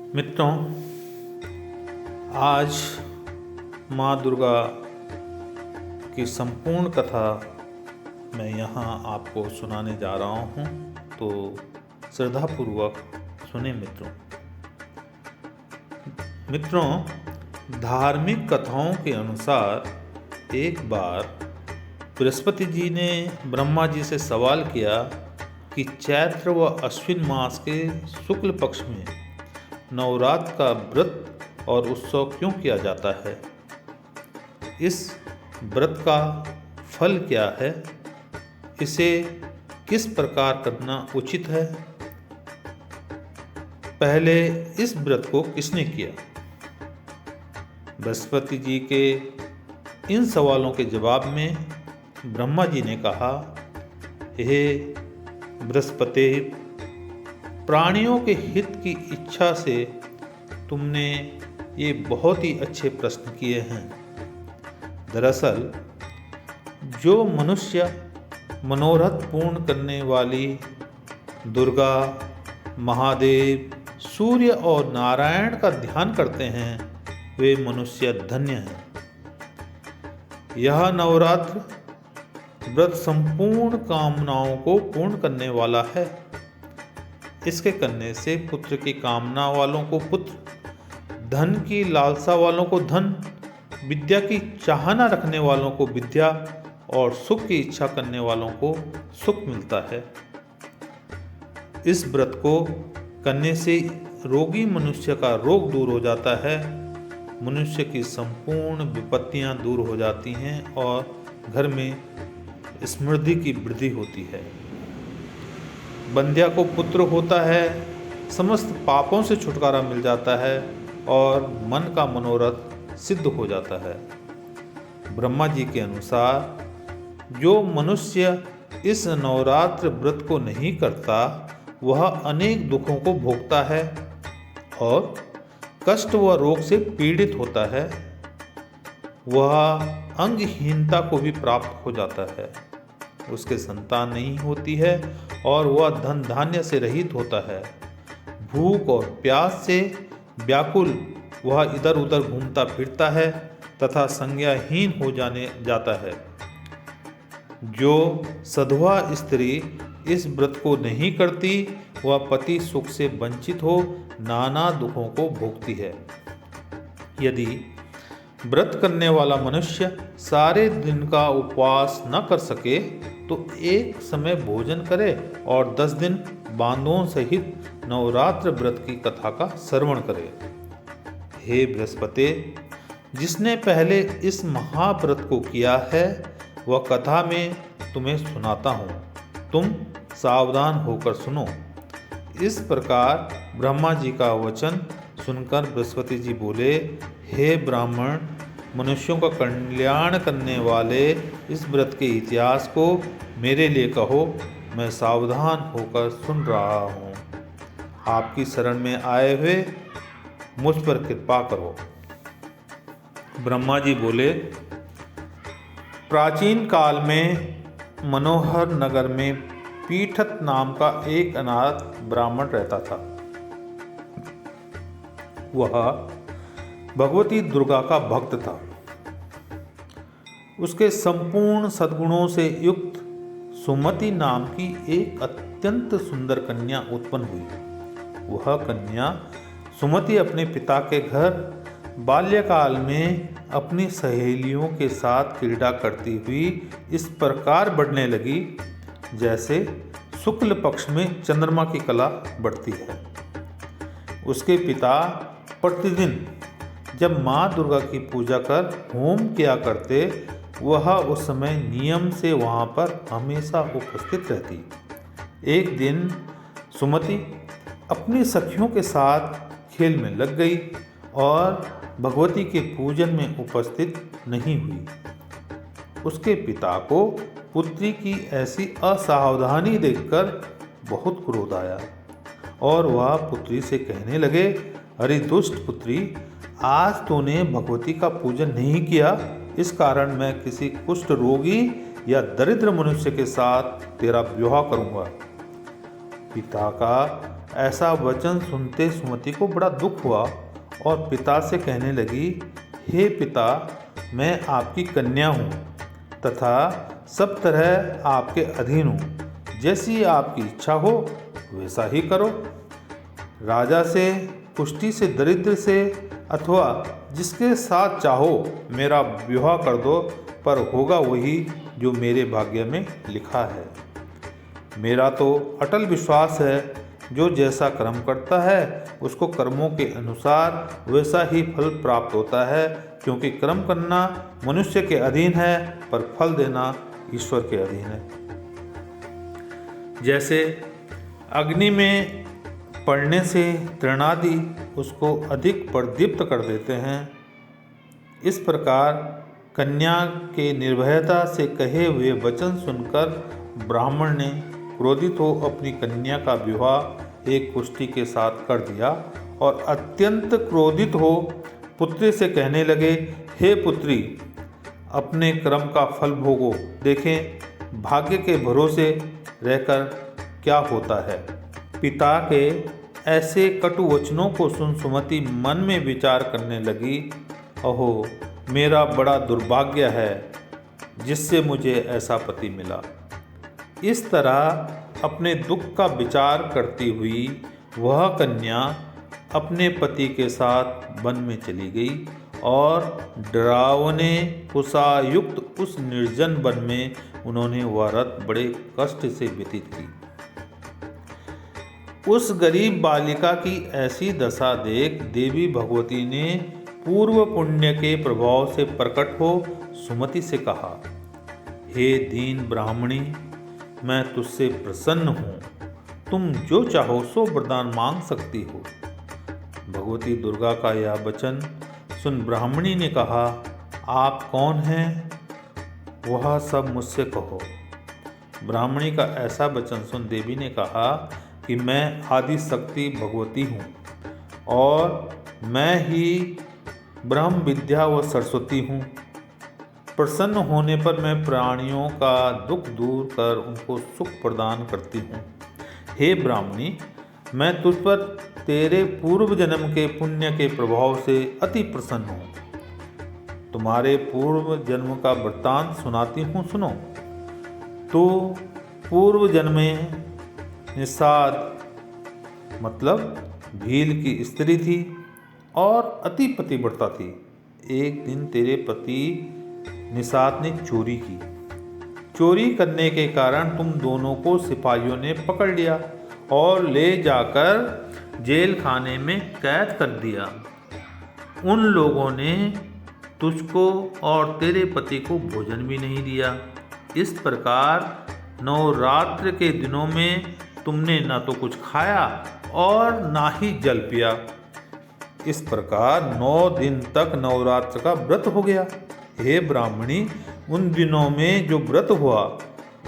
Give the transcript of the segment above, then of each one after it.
मित्रों, आज माँ दुर्गा की संपूर्ण कथा मैं यहाँ आपको सुनाने जा रहा हूँ, तो श्रद्धापूर्वक सुने मित्रों, धार्मिक कथाओं के अनुसार एक बार बृहस्पति जी ने ब्रह्मा जी से सवाल किया कि चैत्र व अश्विन मास के शुक्ल पक्ष में नवरात्र का व्रत और उत्सव क्यों किया जाता है? इस व्रत का फल क्या है? इसे किस प्रकार करना उचित है? पहले इस व्रत को किसने किया? बृहस्पति जी के इन सवालों के जवाब में ब्रह्मा जी ने कहा, हे बृहस्पति, प्राणियों के हित की इच्छा से तुमने ये बहुत ही अच्छे प्रश्न किए हैं। दरअसल जो मनुष्य मनोरथ पूर्ण करने वाली दुर्गा, महादेव, सूर्य और नारायण का ध्यान करते हैं, वे मनुष्य धन्य हैं। यह नवरात्र व्रत संपूर्ण कामनाओं को पूर्ण करने वाला है। इसके करने से पुत्र की कामना वालों को पुत्र, धन की लालसा वालों को धन, विद्या की चाहना रखने वालों को विद्या और सुख की इच्छा करने वालों को सुख मिलता है। इस व्रत को करने से रोगी मनुष्य का रोग दूर हो जाता है, मनुष्य की संपूर्ण विपत्तियां दूर हो जाती हैं और घर में समृद्धि की वृद्धि होती है। बंध्या को पुत्र होता है, समस्त पापों से छुटकारा मिल जाता है और मन का मनोरथ सिद्ध हो जाता है। ब्रह्मा जी के अनुसार जो मनुष्य इस नवरात्र व्रत को नहीं करता, वह अनेक दुखों को भोगता है और कष्ट व रोग से पीड़ित होता है। वह अंगहीनता को भी प्राप्त हो जाता है, उसके संतान नहीं होती है और वह धन धान्य से रहित होता है। भूख और प्यास से व्याकुल वह इधर उधर घूमता फिरता है तथा संज्ञाहीन हो जाता है। जो सधवा स्त्री इस व्रत को नहीं करती, वह पति सुख से वंचित हो नाना दुखों को भोगती है। यदि व्रत करने वाला मनुष्य सारे दिन का उपवास न कर सके तो एक समय भोजन करे और 10 दिन बांधों सहित नवरात्र व्रत की कथा का श्रवण करे। हे बृहस्पति, जिसने पहले इस महाव्रत को किया है, वह कथा में तुम्हें सुनाता हूँ, तुम सावधान होकर सुनो। इस प्रकार ब्रह्मा जी का वचन सुनकर बृहस्पति जी बोले, हे ब्राह्मण, मनुष्यों का कल्याण करने वाले इस व्रत के इतिहास को मेरे लिए कहो, मैं सावधान होकर सुन रहा हूँ। आपकी शरण में आए हुए मुझ पर कृपा करो। ब्रह्मा जी बोले, प्राचीन काल में मनोहर नगर में पीठत नाम का एक अनाथ ब्राह्मण रहता था। वह भगवती दुर्गा का भक्त था। उसके संपूर्ण सद्गुणों से युक्त सुमति नाम की एक अत्यंत सुंदर कन्या उत्पन्न हुई। वह कन्या सुमति अपने पिता के घर बाल्यकाल में अपनी सहेलियों के साथ क्रीड़ा करती हुई इस प्रकार बढ़ने लगी, जैसे शुक्ल पक्ष में चंद्रमा की कला बढ़ती है। उसके पिता प्रतिदिन जब माँ दुर्गा की पूजा कर होम किया करते, वह उस समय नियम से वहाँ पर हमेशा उपस्थित रहती। एक दिन सुमति अपनी सखियों के साथ खेल में लग गई और भगवती के पूजन में उपस्थित नहीं हुई। उसके पिता को पुत्री की ऐसी असावधानी देखकर बहुत क्रोध आया और वह पुत्री से कहने लगे, अरे दुष्ट पुत्री, आज तूने भगवती का पूजन नहीं किया, इस कारण मैं किसी कुष्ठ रोगी या दरिद्र मनुष्य के साथ तेरा विवाह करूंगा। पिता का ऐसा वचन सुनते सुमति को बड़ा दुख हुआ और पिता से कहने लगी, हे पिता, मैं आपकी कन्या हूँ तथा सब तरह आपके अधीन हूँ। जैसी आपकी इच्छा हो वैसा ही करो। राजा से, कुष्ठी से, दरिद्र से अथवा जिसके साथ चाहो मेरा विवाह कर दो, पर होगा वही जो मेरे भाग्य में लिखा है। मेरा तो अटल विश्वास है, जो जैसा कर्म करता है उसको कर्मों के अनुसार वैसा ही फल प्राप्त होता है, क्योंकि कर्म करना मनुष्य के अधीन है पर फल देना ईश्वर के अधीन है। जैसे अग्नि में पड़ने से तृणादि उसको अधिक प्रदीप्त कर देते हैं, इस प्रकार कन्या के निर्भयता से कहे हुए वचन सुनकर ब्राह्मण ने क्रोधित हो अपनी कन्या का विवाह एक कुष्ठी के साथ कर दिया और अत्यंत क्रोधित हो पुत्री से कहने लगे, हे पुत्री, अपने कर्म का फल भोगो। देखें भाग्य के भरोसे रहकर क्या होता है। पिता के ऐसे कटु वचनों को सुन सुमति मन में विचार करने लगी, अहो, मेरा बड़ा दुर्भाग्य है जिससे मुझे ऐसा पति मिला। इस तरह अपने दुख का विचार करती हुई वह कन्या अपने पति के साथ वन में चली गई और डरावने कुशायुक्त उस निर्जन वन में उन्होंने वह रात बड़े कष्ट से व्यतीत की। उस गरीब बालिका की ऐसी दशा देख देवी भगवती ने पूर्व पुण्य के प्रभाव से प्रकट हो सुमति से कहा, हे दीन ब्राह्मणी, मैं तुझसे प्रसन्न हूँ, तुम जो चाहो सो वरदान मांग सकती हो। भगवती दुर्गा का यह वचन सुन ब्राह्मणी ने कहा, आप कौन हैं, वह सब मुझसे कहो। ब्राह्मणी का ऐसा वचन सुन देवी ने कहा कि मैं आदि शक्ति भगवती हूँ और मैं ही ब्रह्म विद्या व सरस्वती हूँ। प्रसन्न होने पर मैं प्राणियों का दुख दूर कर उनको सुख प्रदान करती हूँ। हे ब्राह्मणी, मैं तुझ पर तेरे पूर्व जन्म के पुण्य के प्रभाव से अति प्रसन्न हूँ। तुम्हारे पूर्व जन्म का वृत्तांत सुनाती हूँ, सुनो। तो पूर्व जन्म में निषाद मतलब भील की स्त्री थी और अति पतिव्रता थी। एक दिन तेरे पति निषाद ने चोरी की। चोरी करने के कारण तुम दोनों को सिपाहियों ने पकड़ लिया और ले जाकर जेल खाने में कैद कर दिया। उन लोगों ने तुझको और तेरे पति को भोजन भी नहीं दिया। इस प्रकार नवरात्र के दिनों में तुमने ना तो कुछ खाया और ना ही जल पिया। इस प्रकार 9 दिन तक नवरात्र का व्रत हो गया। हे ब्राह्मणी, उन दिनों में जो व्रत हुआ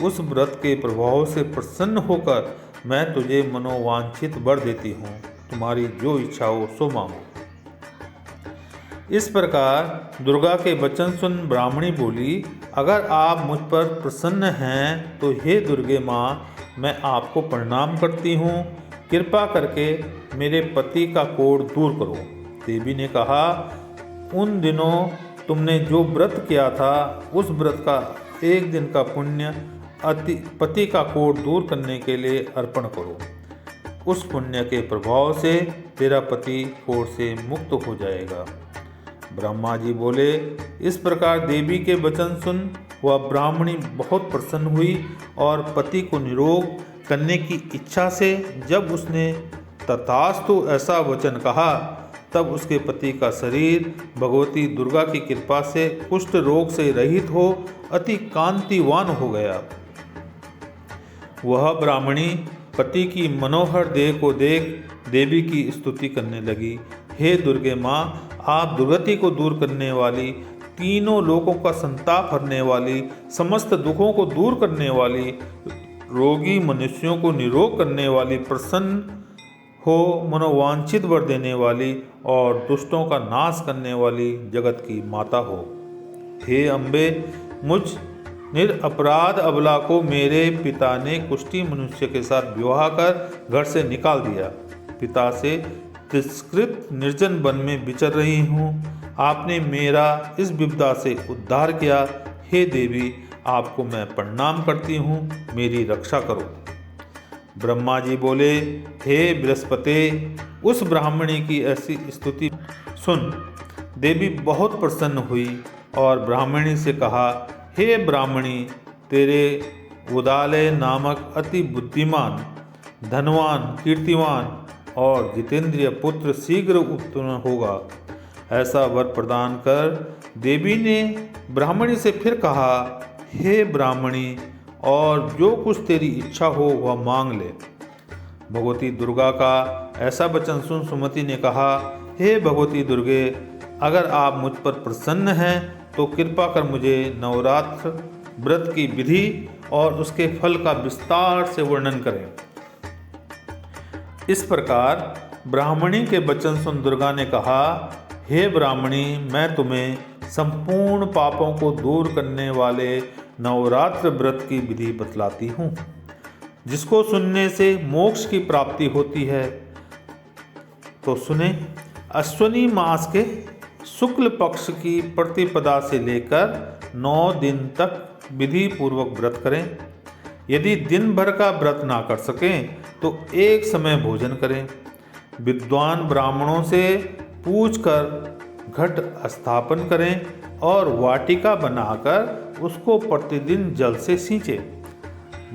उस व्रत के प्रभाव से प्रसन्न होकर मैं तुझे मनोवांछित वर देती हूँ। तुम्हारी जो इच्छा हो सो मांगो। इस प्रकार दुर्गा के वचन सुन ब्राह्मणी बोली, अगर आप मुझ पर प्रसन्न हैं तो हे दुर्गे माँ, मैं आपको प्रणाम करती हूँ। कृपा करके मेरे पति का कोढ़ दूर करो। देवी ने कहा, उन दिनों तुमने जो व्रत किया था उस व्रत का एक दिन का पुण्य पति का कोढ़ दूर करने के लिए अर्पण करो। उस पुण्य के प्रभाव से तेरा पति कोढ़ से मुक्त हो जाएगा। ब्रह्मा जी बोले, इस प्रकार देवी के वचन सुन वह ब्राह्मणी बहुत प्रसन्न हुई और पति को निरोग करने की इच्छा से जब उसने तथास्तु ऐसा वचन कहा, तब उसके पति का शरीर भगवती दुर्गा की कृपा से कुष्ठ रोग से रहित हो अति कांतिवान हो गया। वह ब्राह्मणी पति की मनोहर देह को देख देवी की स्तुति करने लगी। हे दुर्गे माँ, आप दुर्गति को दूर करने वाली, तीनों लोकों का संताप हरने वाली, समस्त दुखों को दूर करने वाली, रोगी मनुष्यों को निरोग करने वाली, प्रसन्न हो मनोवांछित वर देने वाली और दुष्टों का नाश करने वाली जगत की माता हो। हे अम्बे, मुझ निरपराध अबला को मेरे पिता ने कुष्ठी मनुष्य के साथ विवाह कर घर से निकाल दिया। पिता से तिरस्कृत निर्जन वन में विचर रही हूँ। आपने मेरा इस विपदा से उद्धार किया। हे देवी, आपको मैं प्रणाम करती हूँ, मेरी रक्षा करो। ब्रह्मा जी बोले, हे बृहस्पति, उस ब्राह्मणी की ऐसी स्तुति सुन। देवी बहुत प्रसन्न हुई और ब्राह्मणी से कहा, हे ब्राह्मणी, तेरे उदालय नामक अति बुद्धिमान, धनवान, कीर्तिवान और जितेंद्रिय पुत्र शीघ्र उत्पन्न होगा, ऐसा वर प्रदान कर। देवी ने ब्राह्मणी से फिर कहा, हे ब्राह्मणी, और जो कुछ तेरी इच्छा हो वह मांग ले। भगवती दुर्गा का ऐसा वचन सुन सुमति ने कहा, हे भगवती दुर्गे, अगर आप मुझ पर प्रसन्न हैं तो कृपा कर मुझे नवरात्र व्रत की विधि और उसके फल का विस्तार से वर्णन करें। इस प्रकार ब्राह्मणी के वचन सुन दुर्गा ने कहा, हे ब्राह्मणी, मैं तुम्हें संपूर्ण पापों को दूर करने वाले नवरात्र व्रत की विधि बतलाती हूँ, जिसको सुनने से मोक्ष की प्राप्ति होती है। तो सुने। अश्विनी मास के शुक्ल पक्ष की प्रतिपदा से लेकर 9 दिन तक विधि पूर्वक व्रत करें। यदि दिन भर का व्रत ना कर सकें तो एक समय भोजन करें। विद्वान ब्राह्मणों से पूछकर घट स्थापन करें और वाटिका बनाकर उसको प्रतिदिन जल से सींचें।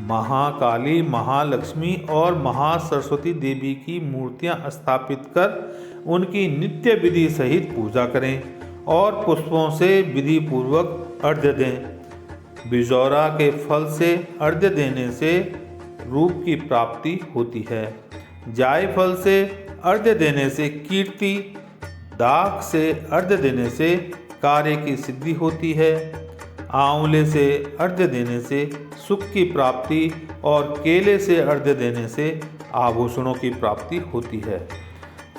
महाकाली, महालक्ष्मी और महासरस्वती देवी की मूर्तियां स्थापित कर उनकी नित्य विधि सहित पूजा करें और पुष्पों से विधि पूर्वक अर्घ्य दें। बिजौरा के फल से अर्घ्य देने से रूप की प्राप्ति होती है। जायफल से अर्घ्य देने से कीर्ति, दाख से अर्घ्य देने से कार्य की सिद्धि होती है। आंवले से अर्घ्य देने से सुख की प्राप्ति और केले से अर्घ्य देने से आभूषणों की प्राप्ति होती है।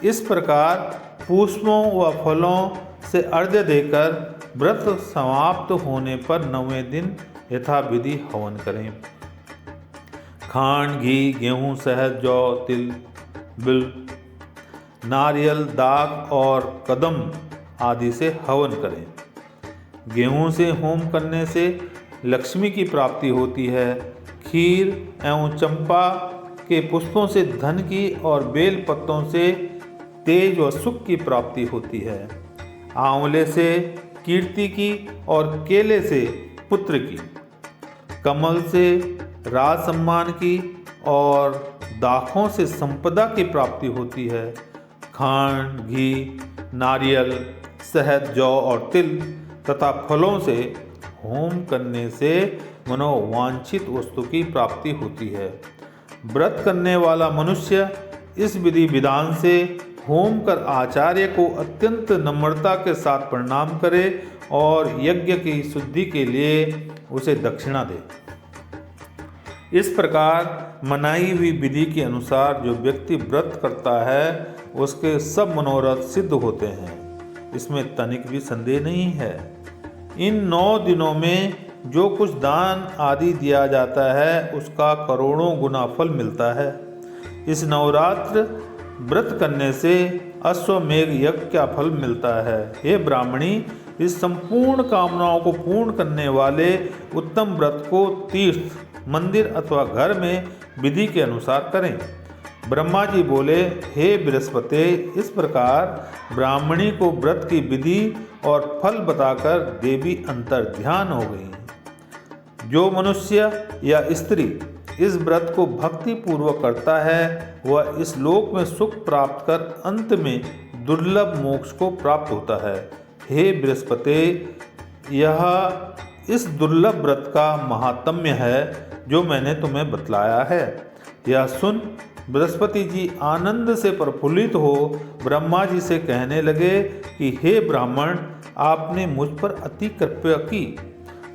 इस प्रकार पुष्पों व फलों से अर्घ्य देकर व्रत समाप्त होने पर 9वें दिन यथाविधि हवन करें। खांड, घी, गेहूँ, शहद, जौ, तिल, बिल, नारियल, दाख और कदम आदि से हवन करें। गेहूँ से होम करने से लक्ष्मी की प्राप्ति होती है। खीर एवं चंपा के पुष्पों से धन की और बेल पत्तों से तेज व सुख की प्राप्ति होती है। आंवले से कीर्ति की और केले से पुत्र की, कमल से राज सम्मान की और दाखों से संपदा की प्राप्ति होती है। खांड, घी, नारियल, शहद, जौ और तिल तथा फलों से होम करने से मनोवांछित वस्तु की प्राप्ति होती है। व्रत करने वाला मनुष्य इस विधि विधान से होम कर आचार्य को अत्यंत नम्रता के साथ प्रणाम करे और यज्ञ की शुद्धि के लिए उसे दक्षिणा दे। इस प्रकार मनाई हुई विधि के अनुसार जो व्यक्ति व्रत करता है उसके सब मनोरथ सिद्ध होते हैं, इसमें तनिक भी संदेह नहीं है। इन 9 दिनों में जो कुछ दान आदि दिया जाता है उसका करोड़ों गुना फल मिलता है। इस नवरात्र व्रत करने से अश्वमेघ यज्ञ का फल मिलता है। हे ब्राह्मणी, इस संपूर्ण कामनाओं को पूर्ण करने वाले उत्तम व्रत को तीर्थ, मंदिर अथवा घर में विधि के अनुसार करें। ब्रह्मा जी बोले, हे बृहस्पति, इस प्रकार ब्राह्मणी को व्रत की विधि और फल बताकर देवी अंतर ध्यान हो गई। जो मनुष्य या स्त्री इस व्रत को भक्ति पूर्वक करता है वह इस लोक में सुख प्राप्त कर अंत में दुर्लभ मोक्ष को प्राप्त होता है। हे बृहस्पति, यह इस दुर्लभ व्रत का महात्म्य है जो मैंने तुम्हें बतलाया है। यह सुन बृहस्पति जी आनंद से प्रफुल्लित हो ब्रह्मा जी से कहने लगे कि हे ब्राह्मण, आपने मुझ पर अति कृपा की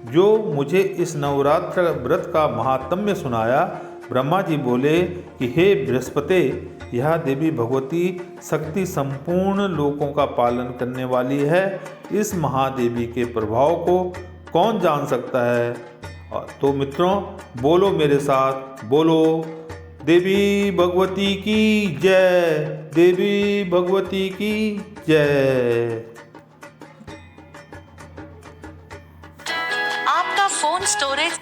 जो मुझे इस नवरात्र व्रत का महात्म्य सुनाया। ब्रह्मा जी बोले कि हे बृहस्पति, यह देवी भगवती शक्ति संपूर्ण लोकों का पालन करने वाली है। इस महादेवी के प्रभाव को कौन जान सकता है? तो मित्रों बोलो मेरे साथ, बोलो देवी भगवती की जय, देवी भगवती की जय। आपका फोन स्टोरेज